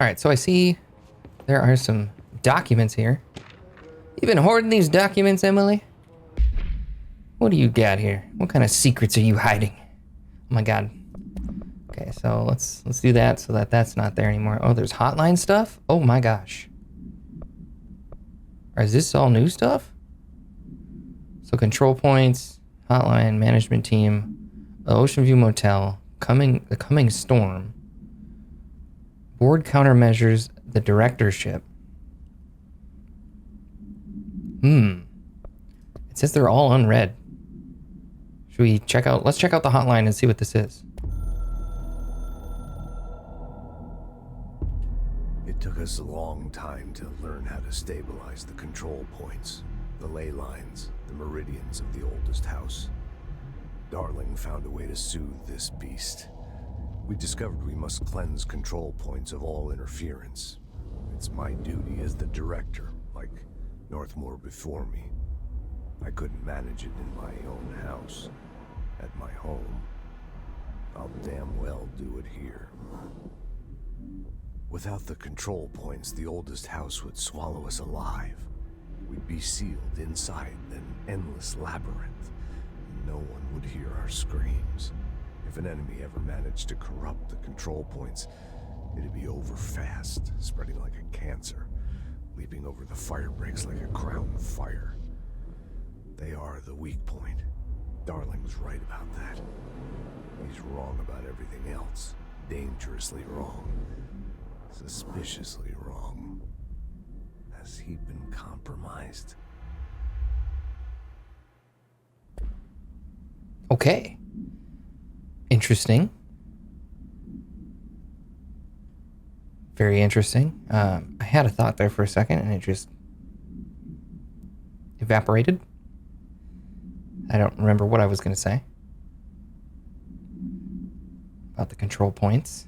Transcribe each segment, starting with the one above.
Alright, so I see there are some documents here. You been hoarding these documents, Emily? What do you got here? What kind of secrets are you hiding? Oh my god. Okay, so let's do that so that that's not there anymore. Oh, there's hotline stuff? Oh my gosh. Or is this all new stuff? So control points, hotline, management team, Ocean View Motel, the coming storm, board countermeasures, the directorship. It says they're all unread. Should we check out, let's check out the hotline and see what this is. It took us a long time to learn how to stabilize the control points, the ley lines, the meridians of the oldest house. Darling found a way to soothe this beast. We discovered we must cleanse control points of all interference. It's my duty as the director, like Northmore before me. I couldn't manage it in my own house, at my home. I'll damn well do it here. Without the control points, the oldest house would swallow us alive. We'd be sealed inside an endless labyrinth. No one would hear our screams. If an enemy ever managed to corrupt the control points, it'd be over fast, spreading like a cancer, leaping over the fire breaks like a crown of fire. They are the weak point. Darling was right about that. He's wrong about everything else. Dangerously wrong. Suspiciously wrong. Has he been compromised? Okay. Interesting. Very interesting. I had a thought there for a second and it just evaporated. I don't remember what I was going to say about the control points.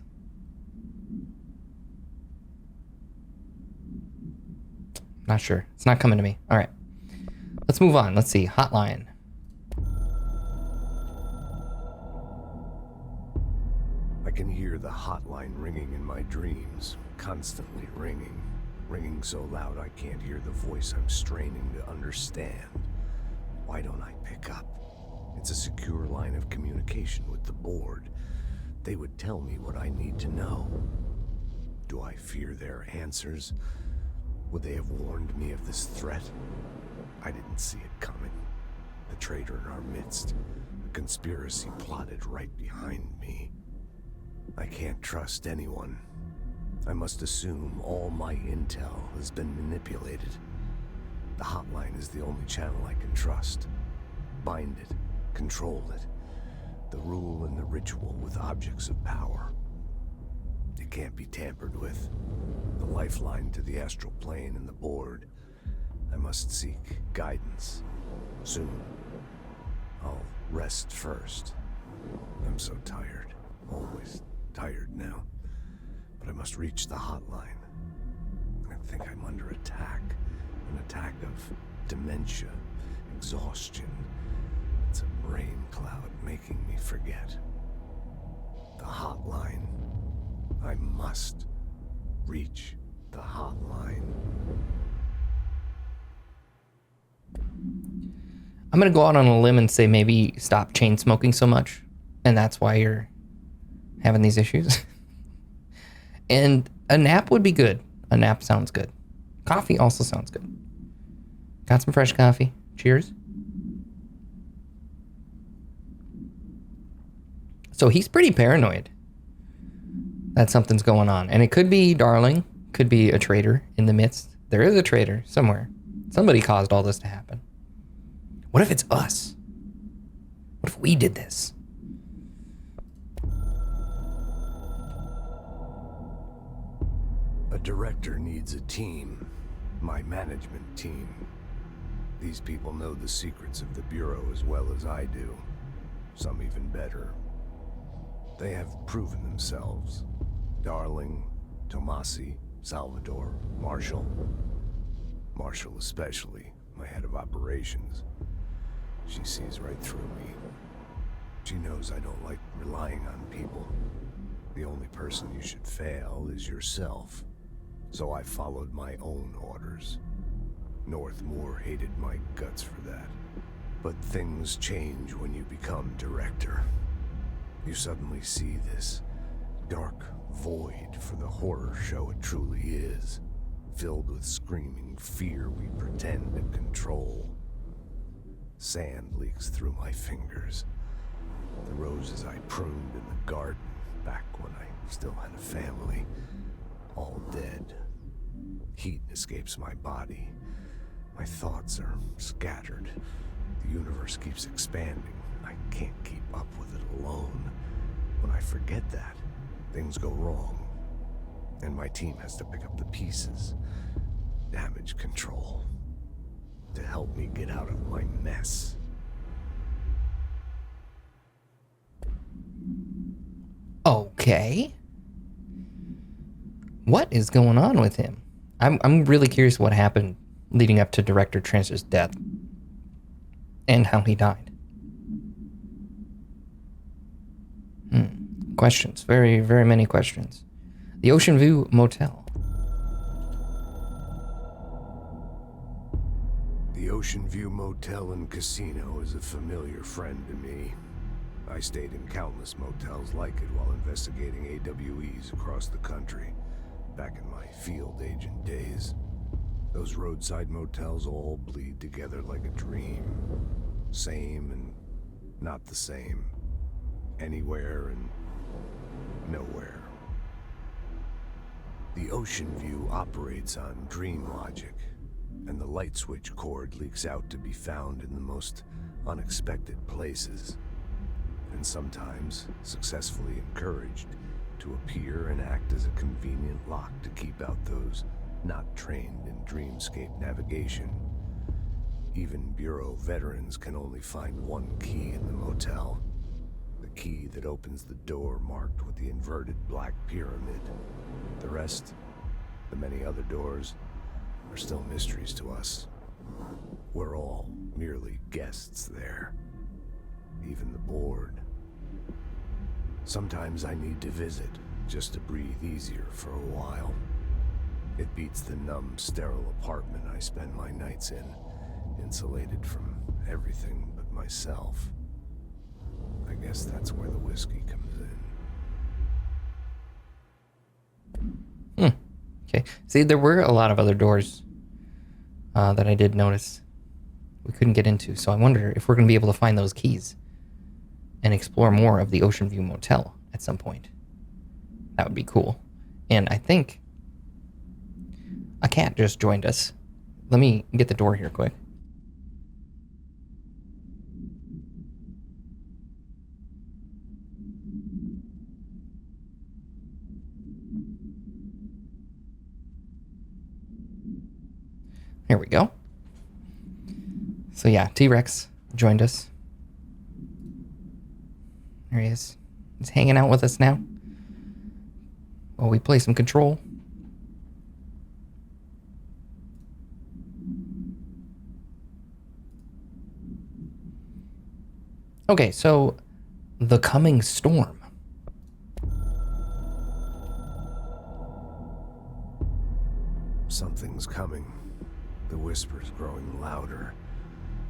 Not sure. It's not coming to me. All right. Let's move on. Let's see. Hotline. I can hear the hotline ringing in my dreams, constantly ringing. Ringing so loud I can't hear the voice I'm straining to understand. Why don't I pick up? It's a secure line of communication with the board. They would tell me what I need to know. Do I fear their answers? Would they have warned me of this threat? I didn't see it coming. The traitor in our midst. A conspiracy plotted right behind me. I can't trust anyone. I must assume all my intel has been manipulated. The hotline is the only channel I can trust. Bind it, control it. The rule and the ritual with objects of power. It can't be tampered with. The lifeline to the astral plane and the board. I must seek guidance. Soon. I'll rest first. I'm so tired. Always tired now. But I must reach the hotline. I think I'm under attack. An attack of dementia, exhaustion. It's a brain cloud making me forget. The hotline. I must reach the hotline. I'm going to go out on a limb and say maybe stop chain smoking so much. And that's why you're having these issues. And a nap would be good. A nap sounds good. Coffee also sounds good. Got some fresh coffee. Cheers. So he's pretty paranoid that something's going on. And it could be Darling. Could be a traitor in the midst. There is a traitor somewhere. Somebody caused all this to happen. What if it's us? What if we did this? A director needs a team. My management team. These people know the secrets of the Bureau as well as I do. Some even better. They have proven themselves. Darling, Tomasi, Salvador, Marshall. Marshall especially, my head of operations. She sees right through me. She knows I don't like relying on people. The only person you should fail is yourself. So I followed my own orders. Northmore hated my guts for that. But things change when you become director. You suddenly see this dark void for the horror show it truly is, filled with screaming fear we pretend to control. Sand leaks through my fingers. The roses I pruned in the garden back when I still had a family, all dead. Heat escapes my body. My thoughts are scattered. The universe keeps expanding. I can't keep up with it alone. When I forget that, things go wrong. And my team has to pick up the pieces. Damage control. To help me get out of my mess. Okay. What is going on with him? I'm really curious what happened leading up to Director Trance's death. And how he died. Questions. Very, very many questions. The Ocean View Motel. The Ocean View Motel and Casino is a familiar friend to me. I stayed in countless motels like it while investigating AWEs across the country, back in my field agent days. Those roadside motels all bleed together like a dream. Same and not the same. Anywhere and nowhere. The Ocean View operates on dream logic, and the light switch cord leaks out to be found in the most unexpected places, and sometimes successfully encouraged to appear and act as a convenient lock to keep out those not trained in dreamscape navigation. Even Bureau veterans can only find one key in the motel. The key that opens the door marked with the inverted black pyramid. The rest, the many other doors, are still mysteries to us. We're all merely guests there. Even the board. Sometimes I need to visit, just to breathe easier for a while. It beats the numb, sterile apartment I spend my nights in, insulated from everything but myself. I guess that's where the whiskey comes in. Okay. See, there were a lot of other doors that I did notice we couldn't get into, so I wonder if we're going to be able to find those keys and explore more of the Ocean View Motel at some point. That would be cool. And I think a cat just joined us. Let me get the door here quick. Here we go. So yeah, T-Rex joined us. There he is. He's hanging out with us now while we play some Control. Okay, so the coming storm. Something's coming. The whispers growing louder.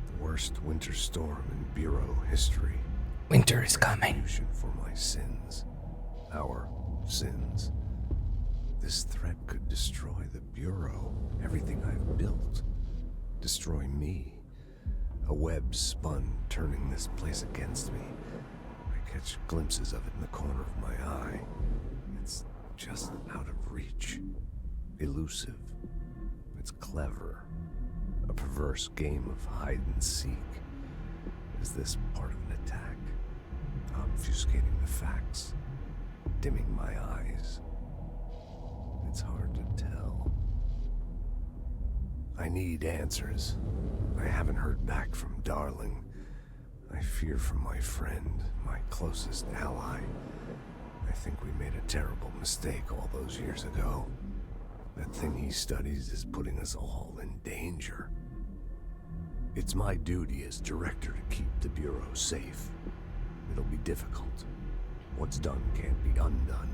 The worst winter storm in Bureau history. Winter is coming. Retribution for my sins. Our sins. This threat could destroy the Bureau. Everything I've built. Destroy me. A web spun, turning this place against me. I catch glimpses of it in the corner of my eye. It's just out of reach. Elusive. It's clever. A perverse game of hide and seek. Is this part of an attack? Obfuscating the facts. Dimming my eyes. It's hard to tell. I need answers. I haven't heard back from Darling. I fear for my friend, my closest ally. I think we made a terrible mistake all those years ago. That thing he studies is putting us all in danger. It's my duty as director to keep the Bureau safe. It'll be difficult. What's done can't be undone.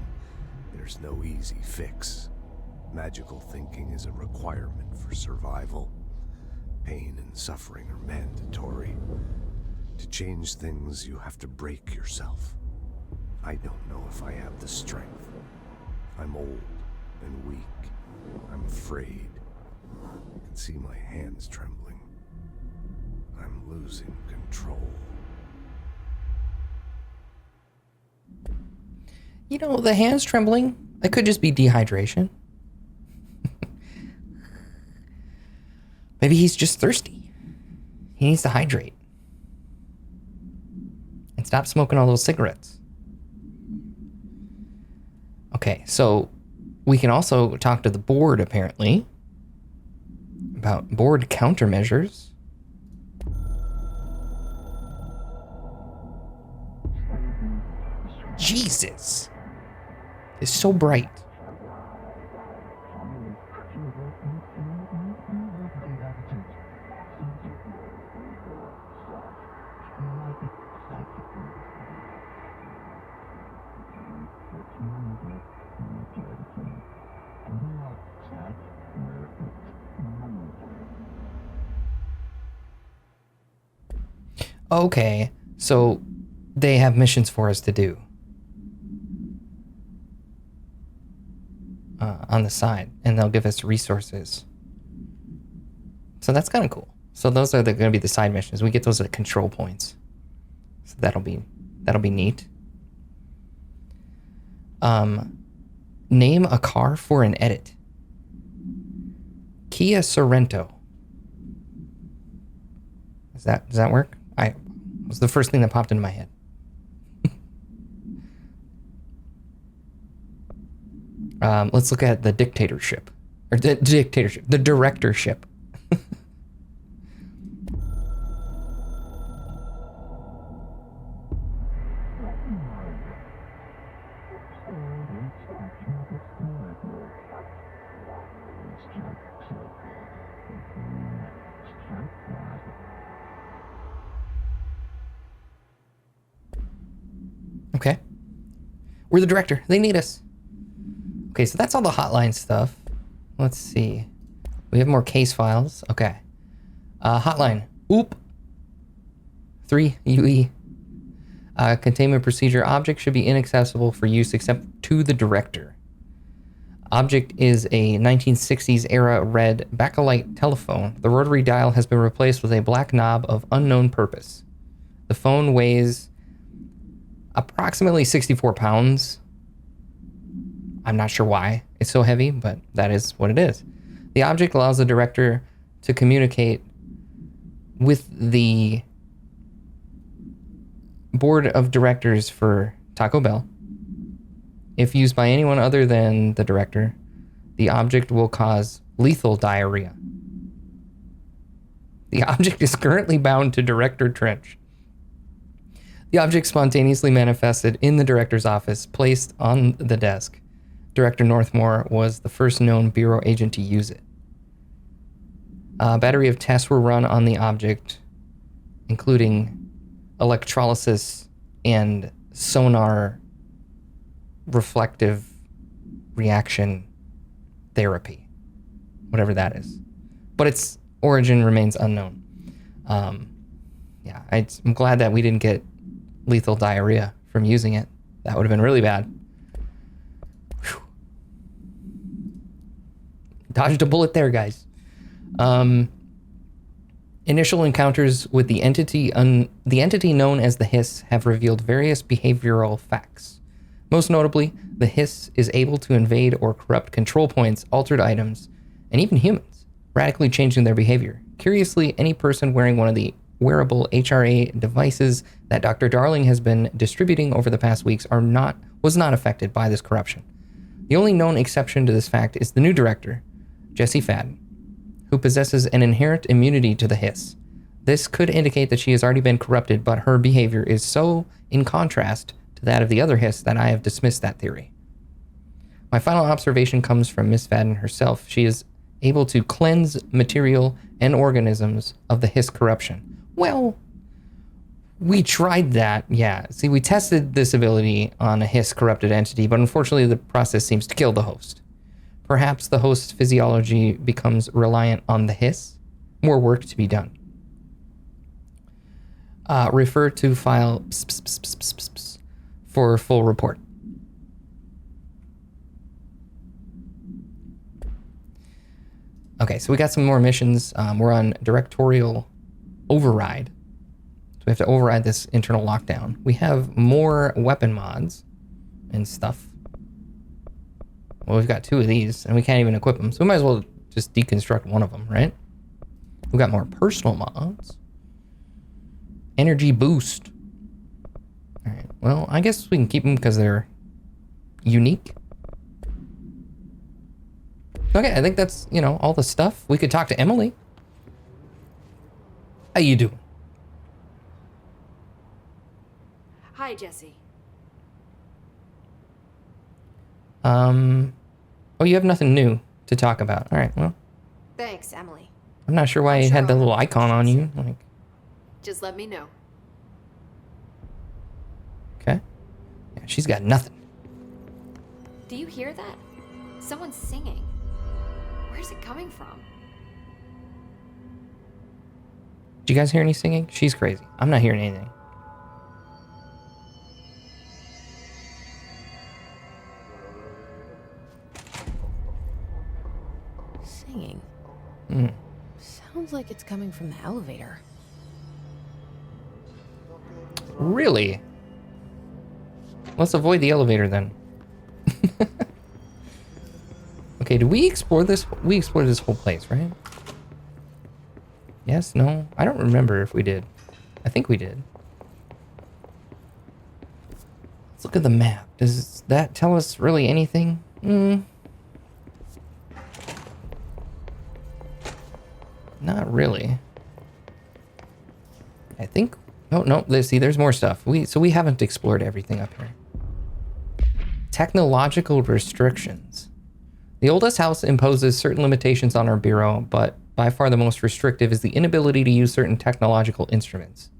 There's no easy fix. Magical thinking is a requirement for survival. Pain and suffering are mandatory. To change things, you have to break yourself. I don't know if I have the strength. I'm old and weak. I'm afraid. I can see my hands trembling. I'm losing control. You know, the hands trembling, it could just be dehydration. Maybe he's just thirsty. He needs to hydrate. And stop smoking all those cigarettes. Okay, so we can also talk to the board, apparently, about board countermeasures. Jesus! It's so bright. Okay, so they have missions for us to do on the side, and they'll give us resources. So that's kind of cool. So those are going to be the side missions. We get those at control points. So that'll be neat. Name a car for an edit. Kia Sorento. Does that work? It was the first thing that popped into my head. Let's look at the dictatorship. Or the directorship. Okay. We're the director. They need us. Okay, so that's all the hotline stuff. Let's see. We have more case files. Okay. Hotline. Oop. 3 UE. Containment procedure. Object should be inaccessible for use except to the director. Object is a 1960s era red bakelite telephone. The rotary dial has been replaced with a black knob of unknown purpose. The phone weighs approximately 64 pounds. I'm not sure why it's so heavy, but that is what it is. The object allows the director to communicate with the board of directors for Taco Bell. If used by anyone other than the director, the object will cause lethal diarrhea. The object is currently bound to Director Trench. The object spontaneously manifested in the director's office, placed on the desk. Director Northmore was the first known Bureau agent to use it. A battery of tests were run on the object, including electrolysis and sonar reflective reaction therapy, whatever that is. But its origin remains unknown. I'm glad that we didn't get lethal diarrhea from using it. That would have been really bad. Whew. Dodged a bullet there, guys. Initial encounters with the entity known as the Hiss have revealed various behavioral facts. Most notably, the Hiss is able to invade or corrupt control points, altered items, and even humans, radically changing their behavior. Curiously, any person wearing one of the wearable HRA devices that Dr. Darling has been distributing over the past weeks was not affected by this corruption. The only known exception to this fact is the new director, Jessie Fadden, who possesses an inherent immunity to the Hiss. This could indicate that she has already been corrupted, but her behavior is so in contrast to that of the other Hiss that I have dismissed that theory. My final observation comes from Miss Fadden herself. She is able to cleanse material and organisms of the Hiss corruption. Well, We tried that, yeah. See, we tested this ability on a hiss corrupted entity, but unfortunately the process seems to kill the host. Perhaps the host's physiology becomes reliant on the hiss. More work to be done. Refer to file for full report. Okay, so we got some more missions. We're on directorial override. So we have to override this internal lockdown. We have more weapon mods and stuff. Well, we've got 2 of these, and we can't even equip them. So we might as well just deconstruct one of them, right? We've got more personal mods. Energy boost. All right, well, I guess we can keep them because they're unique. Okay, I think that's, you know, all the stuff. We could talk to Emily. How you doing? Hi, Jesse. Oh, you have nothing new to talk about. All right, well. Thanks, Emily. I'm not sure why I'm you sure had the I'll little have icon on you. Like, Just let me know. okay. Yeah, she's got nothing. Do you hear that? Someone's singing. Where's it coming from? Did you guys hear any singing? She's crazy. I'm not hearing anything. Singing. Hmm. Sounds like it's coming from the elevator. Really? Let's avoid the elevator then. Okay, did we explore this? We explored this whole place, right? Yes? No? I don't remember if we did. I think we did. Let's look at the map. Does that tell us really anything? Not really. I think... Oh, no. See, there's more stuff. So we haven't explored everything up here. Technological restrictions. The oldest house imposes certain limitations on our bureau, but by far the most restrictive is the inability to use certain technological instruments.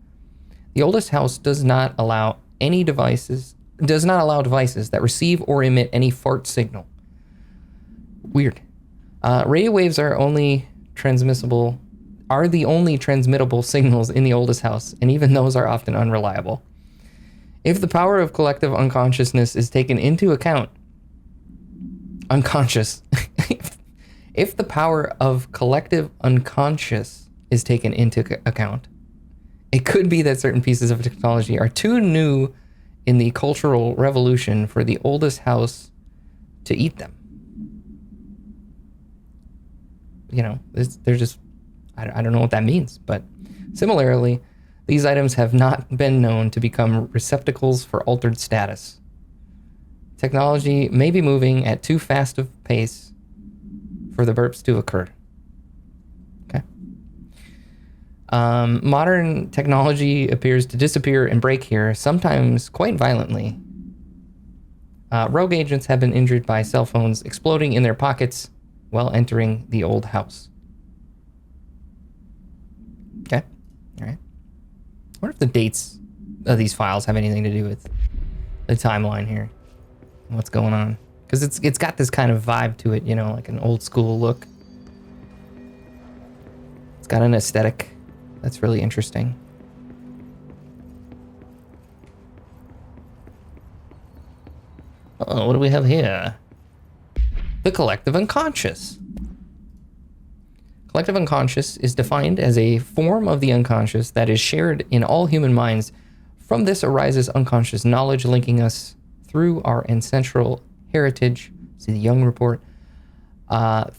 The oldest house does not allow devices that receive or emit any fart signal. Weird. Radio waves are the only transmittable signals in the oldest house, and even those are often unreliable. If the power of collective unconsciousness is taken into account, if the power of collective unconscious is taken into account, it could be that certain pieces of technology are too new in the Cultural Revolution for the oldest house to eat them. You know, they're just, I don't know what that means, but similarly, these items have not been known to become receptacles for altered status. Technology may be moving at too fast of pace for the burps to occur. Okay. Modern technology appears to disappear and break here, sometimes quite violently. Rogue agents have been injured by cell phones exploding in their pockets while entering the old house. Okay. All right. I wonder if the dates of these files have anything to do with the timeline here. What's going on? Because it's got this kind of vibe to it, you know, like an old school look. It's got an aesthetic that's really interesting. Oh, what do we have here? The collective unconscious. Collective unconscious is defined as a form of the unconscious that is shared in all human minds. From this arises unconscious knowledge linking us through our ancestral heritage. See the Young report.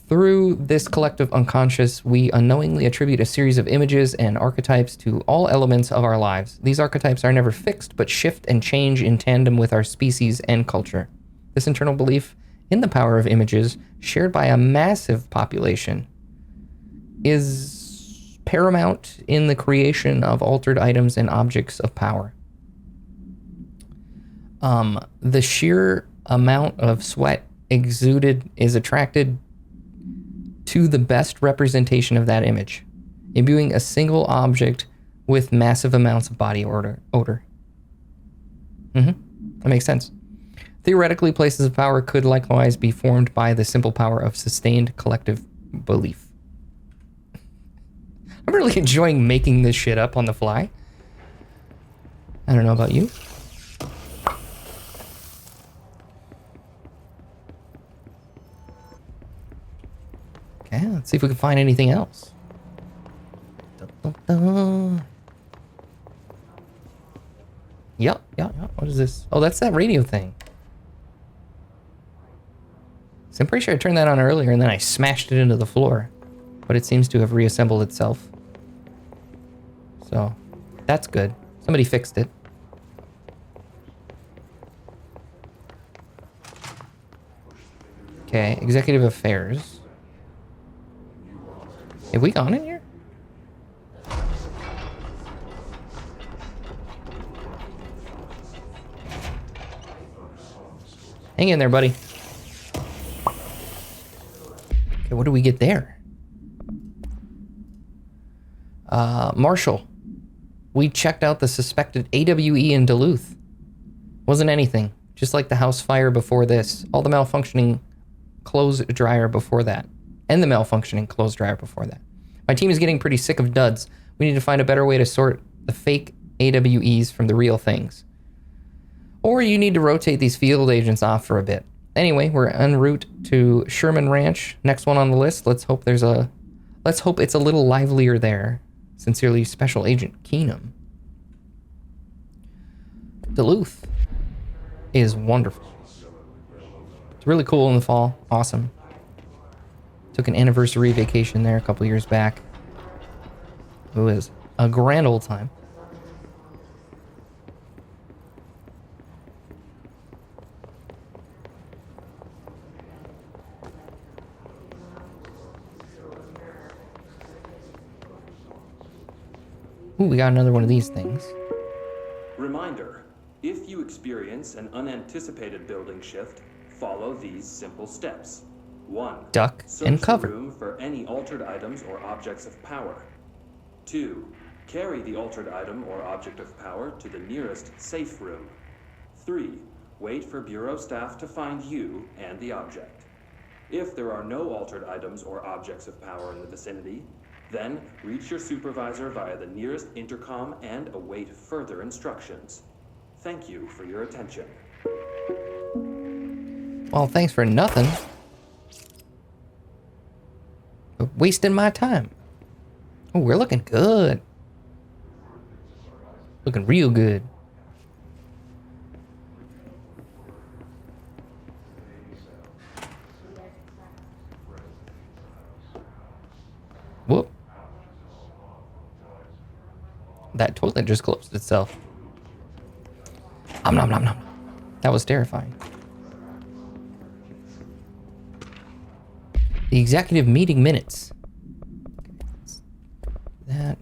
Through this collective unconscious, we unknowingly attribute a series of images and archetypes to all elements of our lives. These archetypes are never fixed, but shift and change in tandem with our species and culture. This internal belief in the power of images, shared by a massive population, is paramount in the creation of altered items and objects of power. The sheer amount of sweat exuded is attracted to the best representation of that image, imbuing a single object with massive amounts of body odor. That makes sense. Theoretically, places of power could likewise be formed by the simple power of sustained collective belief. I'm really enjoying making this shit up on the fly. I don't know about you. Okay, let's see if we can find anything else. Yep. What is this? Oh, that's that radio thing. So I'm pretty sure I turned that on earlier and then I smashed it into the floor. But it seems to have reassembled itself. So, that's good. Somebody fixed it. Okay, executive affairs. Have we gone in here? Hang in there, buddy. Okay, what do we get there? Marshall. We checked out the suspected AWE in Duluth. Wasn't anything. Just like the house fire before this. All the malfunctioning clothes dryer before that. And the malfunctioning clothes dryer before that. My team is getting pretty sick of duds. We need to find a better way to sort the fake AWEs from the real things. Or you need to rotate these field agents off for a bit. Anyway, we're en route to Sherman Ranch. Next one on the list. Let's hope it's a little livelier there. Sincerely, Special Agent Keenum. Duluth is wonderful. It's really cool in the fall. Awesome. Took an anniversary vacation there a couple years back. It was a grand old time. Ooh, we got another one of these things. Reminder, if you experience an unanticipated building shift, follow these simple steps. 1. Duck Search and the cover. room for any altered items or objects of power. 2. Carry the altered item or object of power to the nearest safe room. 3. Wait for Bureau staff to find you and the object. If there are no altered items or objects of power in the vicinity, then reach your supervisor via the nearest intercom and await further instructions. Thank you for your attention. Well, thanks for nothing. But wasting my time. Oh, we're looking good. Looking real good. Whoop. That toilet just closed itself. Nom nom nom nom. That was terrifying. The executive meeting minutes. That.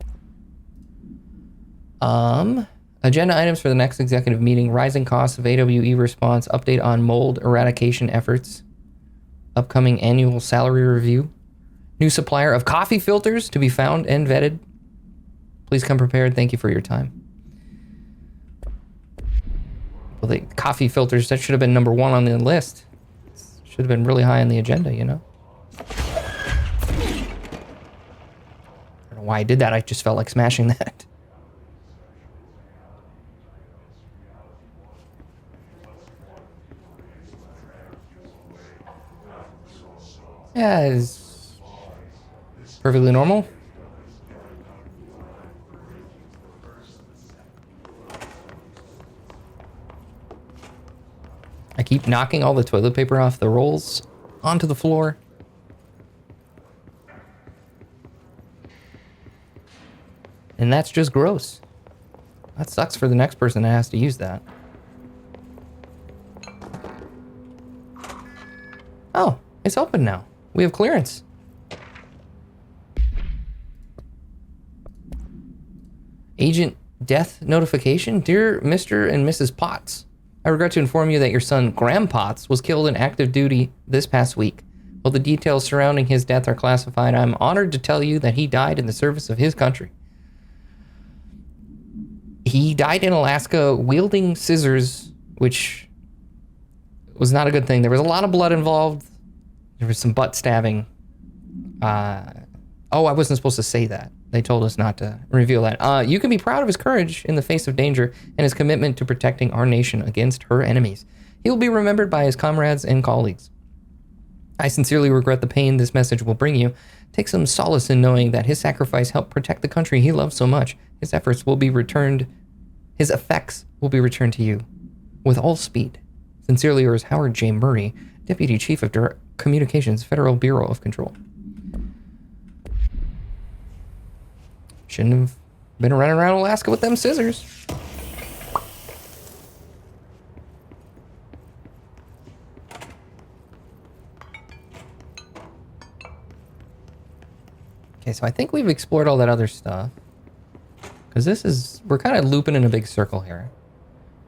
Agenda items for the next executive meeting. Rising costs of AWE response. Update on mold eradication efforts. Upcoming annual salary review. New supplier of coffee filters to be found and vetted. Please come prepared. Thank you for your time. Well, the coffee filters, that should have been number 1 on the list. Should have been really high on the agenda, you know? I don't know why I did that. I just felt like smashing that. Yeah, it's perfectly normal. I keep knocking all the toilet paper off the rolls onto the floor. And that's just gross. That sucks for the next person that has to use that. Oh, it's open now. We have clearance. Agent death notification. Dear Mr. and Mrs. Potts, I regret to inform you that your son, Graham Potts, was killed in active duty this past week. While the details surrounding his death are classified, I'm honored to tell you that he died in the service of his country. He died in Alaska wielding scissors, which was not a good thing. There was a lot of blood involved. There was some butt stabbing. Oh, I wasn't supposed to say that. They told us not to reveal that. You can be proud of his courage in the face of danger and his commitment to protecting our nation against her enemies. He will be remembered by his comrades and colleagues. I sincerely regret the pain this message will bring you. Take some solace in knowing that his sacrifice helped protect the country he loves so much. His effects will be returned to you with all speed. Sincerely yours, Howard J. Murray, Deputy Chief of Communications, Federal Bureau of Control. Shouldn't have been running around Alaska with them scissors. Okay, so I think we've explored all that other stuff. Because we're kind of looping in a big circle here.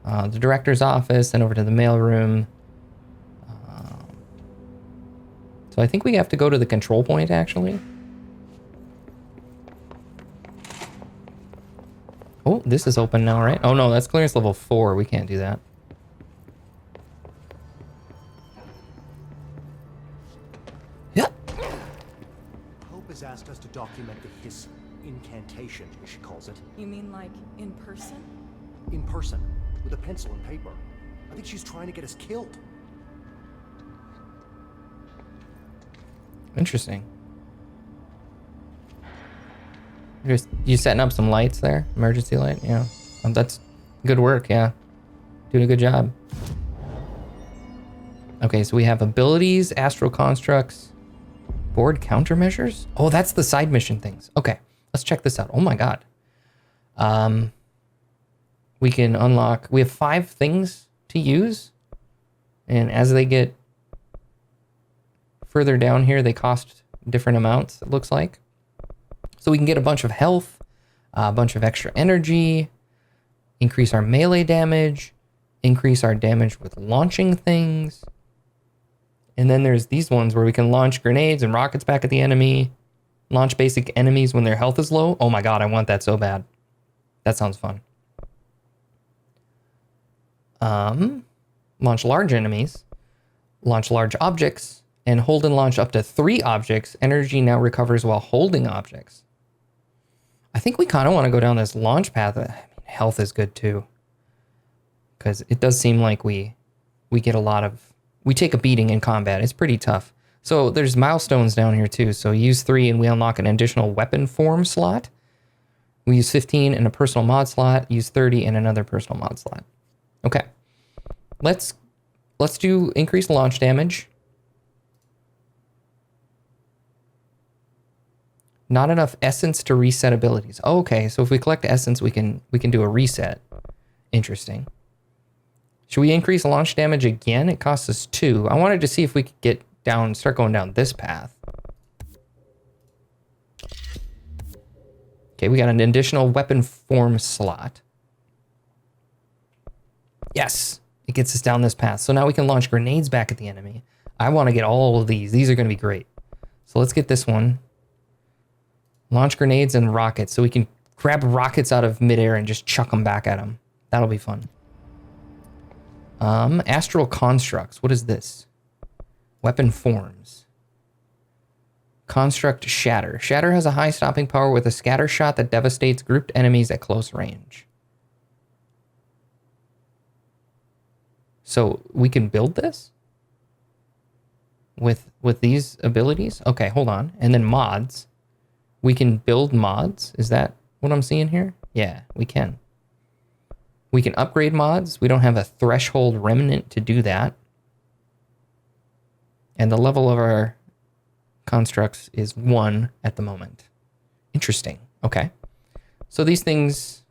The director's office, then over to the mailroom. So I think we have to go to the control point, actually. Oh, this is open now, right? Oh no, that's clearance level 4. We can't do that. Yeah. Hope has asked us to document the hiss incantation, she calls it. You mean like in person? In person, with a pencil and paper. I think she's trying to get us killed. Interesting. You setting up some lights there? Emergency light? Yeah. That's good work, yeah. Doing a good job. Okay, so we have abilities, astral constructs, board countermeasures. Oh, that's the side mission things. Okay, let's check this out. Oh my god. We can unlock, we have 5 things to use. And as they get further down here, they cost different amounts, it looks like. So we can get a bunch of health, a bunch of extra energy, increase our melee damage, increase our damage with launching things. And then there's these ones where we can launch grenades and rockets back at the enemy, launch basic enemies when their health is low. Oh my god, I want that so bad. That sounds fun. Launch large enemies, launch large objects, and hold and launch up to 3 objects. Energy now recovers while holding objects. I think we kind of want to go down this launch path. I mean, health is good too. Because it does seem like we get a lot of... We take a beating in combat. It's pretty tough. So there's milestones down here too. So use 3 and we unlock an additional weapon form slot. We use 15 in a personal mod slot. Use 30 in another personal mod slot. Okay. Let's do increased launch damage. Not enough essence to reset abilities. Oh, okay, so if we collect essence, we can do a reset. Interesting. Should we increase launch damage again? It costs us 2. I wanted to see if we could start going down this path. Okay, we got an additional weapon form slot. Yes, it gets us down this path. So now we can launch grenades back at the enemy. I want to get all of these. These are going to be great. So let's get this one. Launch grenades and rockets, so we can grab rockets out of midair and just chuck them back at them. That'll be fun. Astral constructs. What is this? Weapon forms. Construct Shatter. Shatter has a high stopping power with a scatter shot that devastates grouped enemies at close range. So we can build this with these abilities? Okay, hold on. And then mods. We can build mods. Is that what I'm seeing here? Yeah, we can. We can upgrade mods. We don't have a threshold remnant to do that. And the level of our constructs is 1 at the moment. Interesting. Okay. So these things...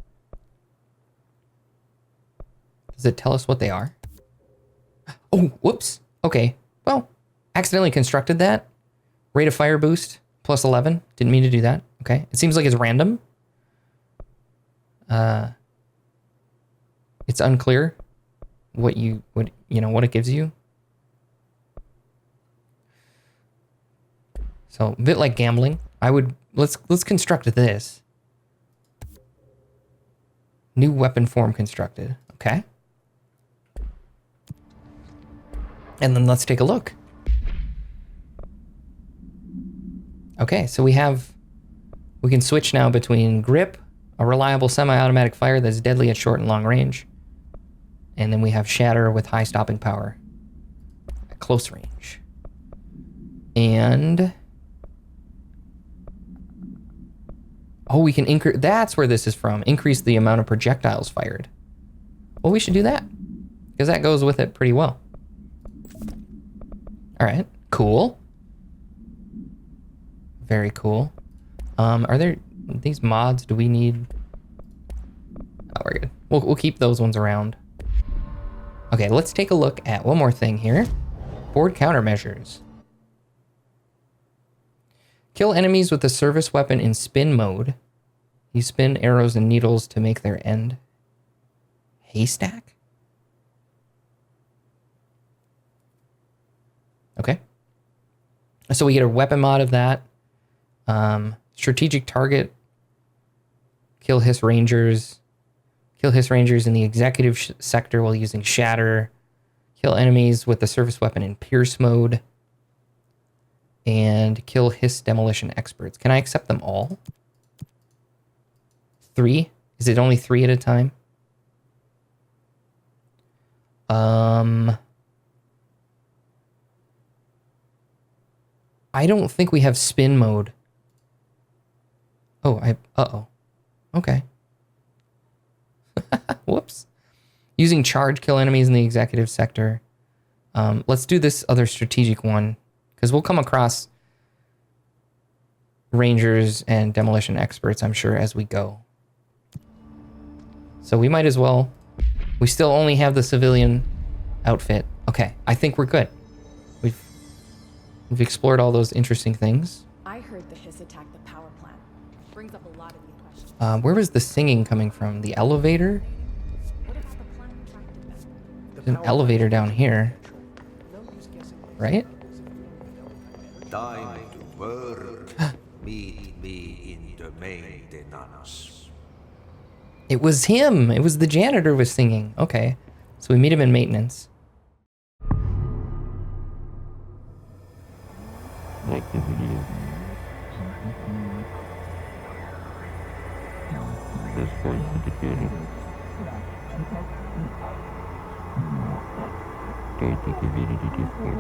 Does it tell us what they are? Oh, whoops. Okay. Well, accidentally constructed that. Rate of fire boost. Plus 11. Didn't mean to do that. Okay. It seems like it's random. It's unclear what it gives you. So a bit like gambling. Let's construct this. New weapon form constructed. Okay. And then let's take a look. Okay, so we can switch now between grip, a reliable semi-automatic fire that's deadly at short and long range. And then we have shatter with high stopping power at close range. And oh, we can increase, that's where this is from. Increase the amount of projectiles fired. Well, we should do that because that goes with it pretty well. All right, cool. Very cool. Are there these mods? Do we need? Oh, we're good. We'll keep those ones around. Okay, let's take a look at one more thing here. Board countermeasures. Kill enemies with a service weapon in spin mode. You spin arrows and needles to make their end. Haystack? Okay. So we get a weapon mod of that. Strategic target. Kill Hiss Rangers. Kill Hiss Rangers in the executive sector while using shatter. Kill enemies with the service weapon in pierce mode. And kill Hiss demolition experts. Can I accept them all? 3? Is it only 3 at a time? I don't think we have spin mode. Oh, uh-oh. Okay. Whoops. Using charge, kill enemies in the executive sector. Let's do this other strategic one, because we'll come across rangers and demolition experts, I'm sure, as we go. So we might as well. We still only have the civilian outfit. Okay, I think we're good. We've explored all those interesting things. I heard the Hiss attacked the power plant. Brings up a lot of the questions. Where was the singing coming from? The elevator? What if the plant attracted them? There's an elevator down here. Right? Time to work. Meet me in the maintenance. It was him. It was the janitor was singing. Okay. So we meet him in maintenance. Like the video. This voice at the beginning. Join the community Discord.